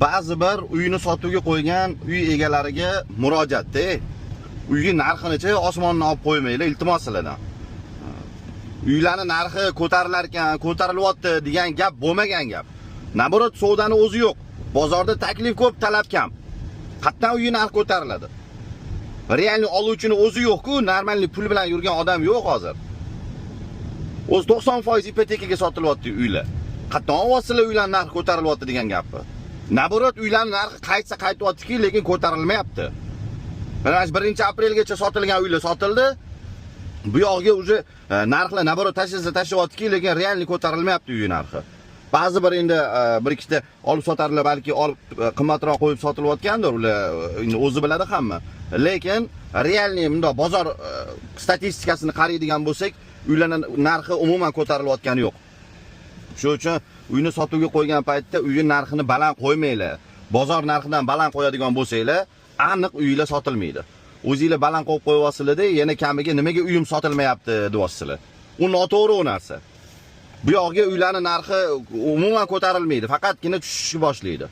Ba'zi bir uyini sotuvga qo'ygan uy egalariga murojaatda uyning narxini-chi osmondan olib qo'ymanglar, iltimos sizlardan. Uylarning narxi ko'tarilar ekan, ko'tarilyapti degan gap bo'lmagan gap. Naborot savdani o'zi yo'q. Bozorda taklif ko'p, talab kam. Qatdan uy narxi ko'tariladi. Realni oluvchini o'zi yo'q-ku, normalni pul bilan yurgan odam yo'q hozir. O'z 90% ipotekaga sotilyapti uylar. Qatdan olasizlar uylarning narxi ko'tarilyapti degan gapni. Naborot uylarning narxi qaytyapti-ki, lekin ko'tarilmayapti. Mana 1-aprelgacha sotilgan uylar sotildi. Bu yoqga uje narxlar naborot tashlayapti-ki, lekin realni ko'tarilmayapti uy narxi. Ba'zi bir endi bir ikkita olib sotarlar, balki olib qimmatroq qo'yib sotilayotgandir, ular endi o'zi biladi hamma. Lekin realni bundoq bozor statistikasini qaraydigan bo'lsak, uylarning narxi umuman ko'tarilayotgani yo'q. Shuning uchun uyni sotuvga qo'ygan paytda uyning narxini baland qo'ymanglar. Bozor narxidan baland qo'yadigan bo'lsanglar, aniq uylar sotilmaydi. O'zingizlar baland qo'yib qo'yasizlar-da, yana kamiga nimaga uyim sotilmayapti deyapsizlar. U noto'g'ri o narsa. Bu yoqga uylarning narxi umuman ko'tarilmaydi, faqatgina tushishni boshlaydi.